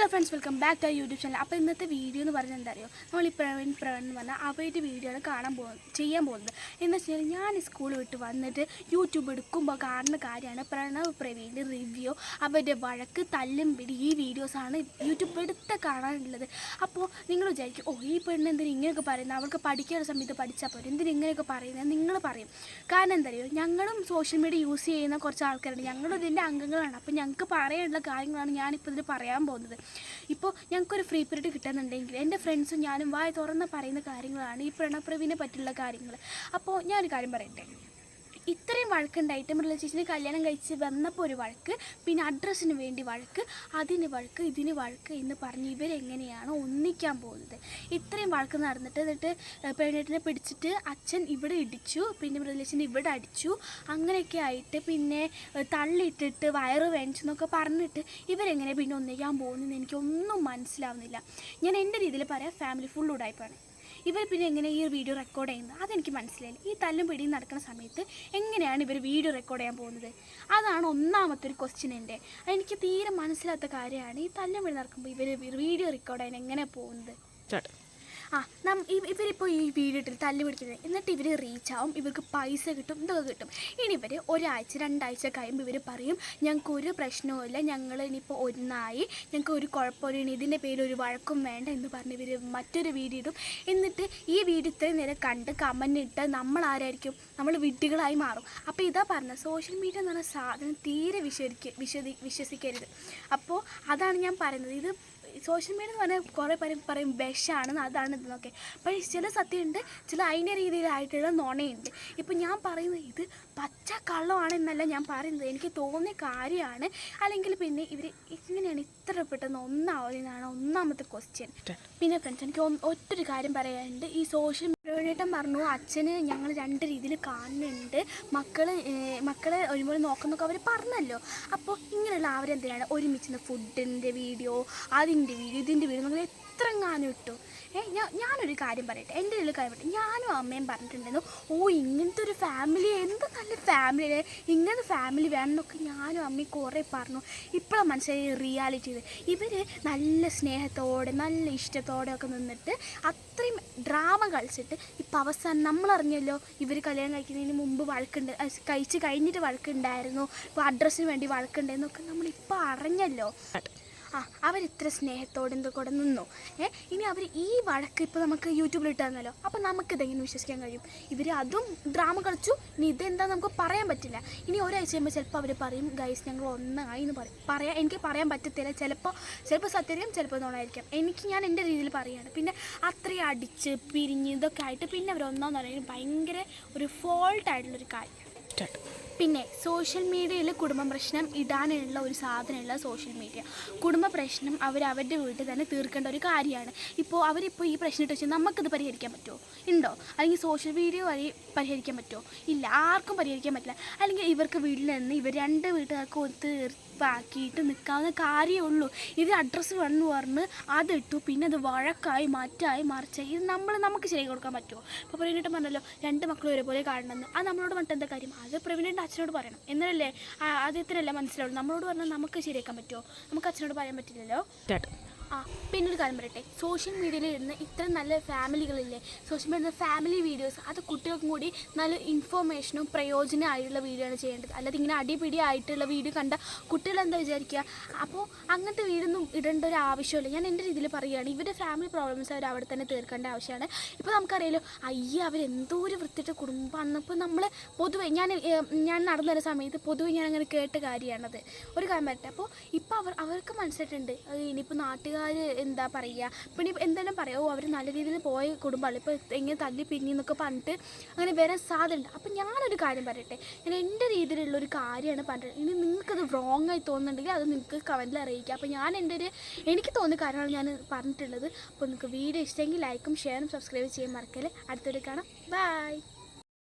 Hello friends, welcome back to YouTube channel. അപ്പോൾ ഇന്നത്തെ video എന്ന് പറഞ്ഞാൽ എന്താ അറിയോ, നമ്മൾ ഈ പ്രവീൺ എന്ന് പറഞ്ഞാൽ അവരുടെ വീഡിയോ ആണ് ചെയ്യാൻ പോകുന്നത്. എന്ന് വെച്ചാൽ ഞാൻ സ്കൂൾ വിട്ട് വന്നിട്ട് യൂട്യൂബ് എടുക്കുമ്പോൾ കാണുന്ന കാര്യമാണ് പ്രണവ് പ്രവീണിൻ്റെ റിവ്യൂ, അവരുടെ വഴക്ക്, തല്ലും പിടി. ഈ വീഡിയോസാണ് യൂട്യൂബ് എടുത്ത് കാണാനുള്ളത്. അപ്പോൾ നിങ്ങൾ വിചാരിക്കും, ഈ പെണ്ണ് എന്തിനും ഇങ്ങനെയൊക്കെ പറയുന്നത്, അവൾക്ക് പഠിക്കാനുള്ള സമയത്ത് പഠിച്ചാൽ പോലും എന്തിനും ഇങ്ങനെയൊക്കെ പറയുന്നത് നിങ്ങൾ പറയും. കാരണം എന്താ അറിയോ, ഞങ്ങളും സോഷ്യൽ മീഡിയ യൂസ് ചെയ്യുന്ന കുറച്ച് ആൾക്കാരുണ്ട്, ഞങ്ങളും ഇതിൻ്റെ അംഗങ്ങളാണ്. അപ്പോൾ ഞങ്ങൾക്ക് പറയാനുള്ള കാര്യങ്ങളാണ് ഞാനിപ്പോൾ ഇതിൽ പറയാൻ പോകുന്നത്. ഇപ്പോൾ ഞങ്ങൾക്കൊരു ഫ്രീ പീരീഡ് കിട്ടുന്നുണ്ടെങ്കിൽ എൻ്റെ ഫ്രണ്ട്സും ഞാനും വായ തുറന്ന് പറയുന്ന കാര്യങ്ങളാണ് ഈ പ്രവീണിനെ പറ്റിയുള്ള കാര്യങ്ങൾ. അപ്പോൾ ഞാനൊരു കാര്യം പറയട്ടെ, ഇത്രയും വഴക്കുണ്ടായിട്ട് മൃദുല ചേച്ചിനെ കല്യാണം കഴിച്ച് വന്നപ്പോൾ ഒരു വഴക്ക്, പിന്നെ അഡ്രസ്സിന് വേണ്ടി വഴക്ക്, അതിന് വഴക്ക്, ഇതിന് വഴക്ക് എന്ന് പറഞ്ഞ് ഇവരെങ്ങനെയാണ് ഒന്നിക്കാൻ പോകുന്നത്? ഇത്രയും വഴക്ക് നടന്നിട്ട് എന്നിട്ട് പെണ്ണിനെ പിടിച്ചിട്ട് അച്ഛൻ ഇവിടെ ഇടിച്ചു, പിന്നെ മൃദുല ചേച്ചിനെ ഇവിടെ അടിച്ചു, അങ്ങനെയൊക്കെ ആയിട്ട് പിന്നെ തള്ളിയിട്ടിട്ട് വയറ് വേണിച്ചെന്നൊക്കെ പറഞ്ഞിട്ട് ഇവരെങ്ങനെ പിന്നെ ഒന്നിക്കാൻ പോകുന്നതെന്ന് എനിക്കൊന്നും മനസ്സിലാവുന്നില്ല. ഞാൻ എൻ്റെ രീതിയിൽ പറയാം, ഫാമിലി ഫുൾ ഉടായ്പാണ്. ഇവർ പിന്നെ എങ്ങനെ ഈ വീഡിയോ റെക്കോർഡ് ചെയ്യുന്നത് അതെനിക്ക് മനസ്സിലായില്ല. ഈ തല്ലും പിടിയും നടക്കുന്ന സമയത്ത് എങ്ങനെയാണ് ഇവർ വീഡിയോ റെക്കോർഡ് ചെയ്യാൻ പോകുന്നത്? അതാണ് ഒന്നാമത്തെ ഒരു ക്വസ്റ്റ്യൻ. എൻ്റെ എനിക്ക് തീരെ മനസ്സിലാത്ത കാര്യമാണ്, ഈ തല്ലും പിടി നടക്കുമ്പോൾ ഇവർ വീഡിയോ റെക്കോർഡ് ചെയ്യാൻ എങ്ങനെ പോകുന്നത്? ഇവരിപ്പോൾ ഈ വീഡിയോ ഇട്ടിട്ട് തല്ല് പിടിക്കുന്നത്, എന്നിട്ട് ഇവർ റീച്ചാവും, ഇവർക്ക് പൈസ കിട്ടും, ഇതൊക്കെ കിട്ടും. ഇനി ഇവർ ഒരാഴ്ച 2 ആഴ്ച കഴിയുമ്പോൾ ഇവർ പറയും ഞങ്ങൾക്കൊരു പ്രശ്നവുമില്ല, ഞങ്ങൾ ഇനിയിപ്പോൾ ഒന്നായി, ഞങ്ങൾക്ക് ഒരു കുഴപ്പമില്ല, ഇതിൻ്റെ പേരിൽ ഒരു വഴക്കും വേണ്ട എന്ന് പറഞ്ഞ് ഇവർ മറ്റൊരു വീഡിയോ ഇടും. എന്നിട്ട് ഈ വീഡിയോ ഇത്രയും നേരം കണ്ട് കമൻ്റ് ഇട്ട് നമ്മളാരായിരിക്കും, നമ്മൾ വിഡ്ഢികളായി മാറും. അപ്പോൾ ഇതാ പറഞ്ഞത്, സോഷ്യൽ മീഡിയ എന്ന് പറഞ്ഞ സാധനം തീരെ വിശ്വസിക്കരുത്. അപ്പോൾ അതാണ് ഞാൻ പറയുന്നത്. ഇത് സോഷ്യൽ മീഡിയ എന്ന് പറഞ്ഞാൽ കുറേ പറയും വിഷമാണെന്ന്, അതാണ് ഇതെന്നൊക്കെ. പക്ഷേ ചില സത്യമുണ്ട്, ചില അതിൻ്റെ രീതിയിലായിട്ടുള്ള നുണയുണ്ട്. ഇപ്പം ഞാൻ പറയുന്നത് ഇത് പച്ച കള്ളമാണെന്നല്ല ഞാൻ പറയുന്നത്, എനിക്ക് തോന്നിയ കാര്യമാണ്. അല്ലെങ്കിൽ പിന്നെ ഇവർ ഇങ്ങനെയാണ് ഇത്ര പെട്ടെന്ന് ഒന്നാവുന്നതാണ് ഒന്നാമത്തെ ക്വസ്റ്റ്യൻ. പിന്നെ ഫ്രണ്ട്സ്, എനിക്ക് ഒറ്റൊരു കാര്യം പറയാനുണ്ട്. ഈ സോഷ്യൽ മീഡിയ പറഞ്ഞു അച്ഛന് ഞങ്ങൾ 2 രീതിയിൽ കാണുന്നുണ്ട്, മക്കളെ ഒരുപോലെ നോക്കുന്നൊക്കെ അവർ പറഞ്ഞല്ലോ. അപ്പോൾ ഇങ്ങനെയുള്ള അവരെന്തിനാണ് ഒരുമിച്ച് ഫുഡിൻ്റെ വീഡിയോ, അതിൻ്റെ വീഡിയോ, ഇതിൻ്റെ വീഡിയോ നിങ്ങൾ എത്രങ്ങാനും ഇട്ടു? ഞാനൊരു കാര്യം പറയട്ടെ, എൻ്റെ ഇതിൽ കാര്യം പറയട്ടെ, ഞാനും അമ്മയും പറഞ്ഞിട്ടുണ്ടായിരുന്നു, ഇങ്ങനത്തെ ഒരു ഫാമിലി, എന്ത് നല്ല ഫാമിലി, ഇങ്ങനത്തെ ഫാമിലി വേണമെന്നൊക്കെ ഞാനും അമ്മയും കുറേ പറഞ്ഞു. ഇപ്പോഴാണ് മനസ്സിലായി റിയാലിറ്റി. ഇവർ നല്ല സ്നേഹത്തോടെ നല്ല ഇഷ്ടത്തോടെ ഒക്കെ നിന്നിട്ട് അത്രയും ഡ്രാമ കളിച്ചിട്ട് ഇപ്പം അവസാനം നമ്മളറിഞ്ഞല്ലോ ഇവർ കല്യാണം കഴിക്കുന്നതിന് മുമ്പ് വഴക്കുണ്ട്, കഴിച്ച് കഴിഞ്ഞിട്ട് വഴക്കുണ്ടായിരുന്നു, ഇപ്പോൾ അഡ്രസ്സിന് വേണ്ടി വഴക്കുണ്ടായിരുന്നൊക്കെ നമ്മളിപ്പോൾ അറിഞ്ഞല്ലോ. അവരിത്ര സ്നേഹത്തോടെ എന്തൊക്കെ നിന്നു. ഇനി അവർ ഈ വഴക്ക് ഇപ്പോൾ നമുക്ക് യൂട്യൂബിൽ ഇട്ട് തന്നല്ലോ, അപ്പോൾ നമുക്കിതെങ്ങനെ വിശ്വസിക്കാൻ കഴിയും? ഇവർ അതും ഡ്രാമ കളിച്ചു, ഇനി ഇതെന്താ നമുക്ക് പറയാൻ പറ്റില്ല. ഇനി ഒരാഴ്ച കഴിയുമ്പോൾ ചിലപ്പോൾ അവർ പറയും ഗൈസ് ഞങ്ങൾ ഒന്നായി എന്ന് പറയും. എനിക്ക് പറയാൻ പറ്റത്തില്ല, ചിലപ്പോൾ സത്യം, ചിലപ്പോൾ നുണയായിരിക്കാം. ഞാൻ എൻ്റെ രീതിയിൽ പറയുകയാണ്. പിന്നെ അത്രയും അടിച്ച് പിരിഞ്ഞ് ഇതൊക്കെ ആയിട്ട് പിന്നെ അവർ ഒന്നാമെന്ന് പറയുന്നത് ഭയങ്കര ഒരു ഫോൾട്ടായിട്ടുള്ളൊരു കാര്യം. പിന്നെ സോഷ്യൽ മീഡിയയിൽ കുടുംബ പ്രശ്നം ഇടാനുള്ള ഒരു സാധനമുള്ള സോഷ്യൽ മീഡിയ. കുടുംബ പ്രശ്നം അവരുടെ വീട്ടിൽ തന്നെ തീർക്കേണ്ട ഒരു കാര്യമാണ്. അവരിപ്പോൾ ഈ പ്രശ്നം ഇട്ട് വെച്ചാൽ നമുക്കിത് പരിഹരിക്കാൻ പറ്റുമോ? ഉണ്ടോ? അല്ലെങ്കിൽ സോഷ്യൽ മീഡിയ വഴി പരിഹരിക്കാൻ പറ്റുമോ? ഇല്ല, ആർക്കും പരിഹരിക്കാൻ പറ്റില്ല. അല്ലെങ്കിൽ ഇവർക്ക് വീട്ടിൽ നിന്ന് ഇവർ 2 വീട്ടുകാർക്ക് തീർപ്പാക്കിയിട്ട് നിൽക്കാവുന്ന കാര്യമേ ഉള്ളൂ. ഇത് അഡ്രസ്സ് വന്ന് പറഞ്ഞ് അതിട്ടു, പിന്നെ അത് വഴക്കായി മറിച്ചായി. ഇത് നമുക്ക് ശരിയാക്കി കൊടുക്കാൻ പറ്റുമോ? ഇപ്പോൾ പ്രവീണിട്ട് പറഞ്ഞല്ലോ 2 മക്കളും ഒരേപോലെ കാണണമെന്ന്. അത് നമ്മളോട് മറ്റെന്താ കാര്യം? അത് പ്രവീണിൻ്റെ അച്ഛനോട് പറയണം, എന്നല്ലേ ആദ്യത്തിനല്ല മനസ്സിലാവുള്ളൂ. നമ്മളോട് പറഞ്ഞാൽ നമുക്ക് ശരിയാക്കാൻ പറ്റുമോ? നമുക്ക് അച്ഛനോട് പറയാൻ പറ്റില്ലല്ലോ. പിന്നൊരു കാര്യം പറയട്ടെ, സോഷ്യൽ മീഡിയയിൽ ഇരുന്ന് ഇത്ര നല്ല ഫാമിലികളില്ലേ, സോഷ്യൽ മീഡിയ ഫാമിലി വീഡിയോസ്, അത് കുട്ടികൾക്കും കൂടി നല്ല ഇൻഫോർമേഷനും പ്രയോജനമായിട്ടുള്ള വീഡിയോ ആണ് ചെയ്യേണ്ടത്. അല്ലാതെ ഇങ്ങനെ അടിപിടി ആയിട്ടുള്ള വീഡിയോ കണ്ട കുട്ടികൾ എന്താ വിചാരിക്കുക? അപ്പോൾ അങ്ങനത്തെ വീഡിയോ ഒന്നും ഇടേണ്ട ഒരു ആവശ്യമില്ല. ഞാൻ എൻ്റെ രീതിയിൽ പറയുകയാണ്, ഇവരുടെ ഫാമിലി പ്രോബ്ലംസ് അവർ അവിടെ തന്നെ തീർക്കേണ്ട ആവശ്യമാണ്. ഇപ്പോൾ നമുക്കറിയാലോ, അവരെന്തോ ഒരു വൃത്തിയുടെ കുടുംബമാണ്. ഇപ്പോൾ നമ്മൾ പൊതുവെ ഞാൻ നടന്നു വരുന്ന സമയത്ത് പൊതുവെ ഞാൻ അങ്ങനെ കേട്ട കാര്യമാണത്. ഒരു കാര്യം പറയട്ടെ, അപ്പോൾ ഇപ്പോൾ അവർക്ക് മനസ്സിലായിട്ടുണ്ട്, ഇനിയിപ്പോൾ നാട്ടുകാർ എന്താ പറയുക, പിന്നെ എന്തെങ്കിലും പറയുമോ അവർ നല്ല രീതിയിൽ പോയ കുടുംബമാണ്, ഇപ്പോൾ എങ്ങനെ തല്ലി പിരിഞ്ഞെന്നൊക്കെ പറഞ്ഞിട്ട് അങ്ങനെ വരാൻ സാധ്യതയുണ്ട്. അപ്പം ഞാനൊരു കാര്യം പറയട്ടെ, ഞാൻ എൻ്റെ രീതിയിലുള്ളൊരു കാര്യമാണ് പറഞ്ഞത്. ഇനി നിങ്ങൾക്കത് റോങ് ആയി തോന്നുന്നുണ്ടെങ്കിൽ അത് നിങ്ങൾക്ക് കമൻറ്റിൽ അറിയിക്കുക. അപ്പോൾ ഞാൻ എനിക്ക് തോന്നിയ കാര്യമാണ് ഞാൻ പറഞ്ഞിട്ടുള്ളത്. അപ്പോൾ നിങ്ങൾക്ക് വീഡിയോ ഇഷ്ടമെങ്കിൽ ലൈക്കും ഷെയറും സബ്സ്ക്രൈബ് ചെയ്യാൻ മറക്കല്ലേ. അടുത്തൊരു കാണാം. ബൈ.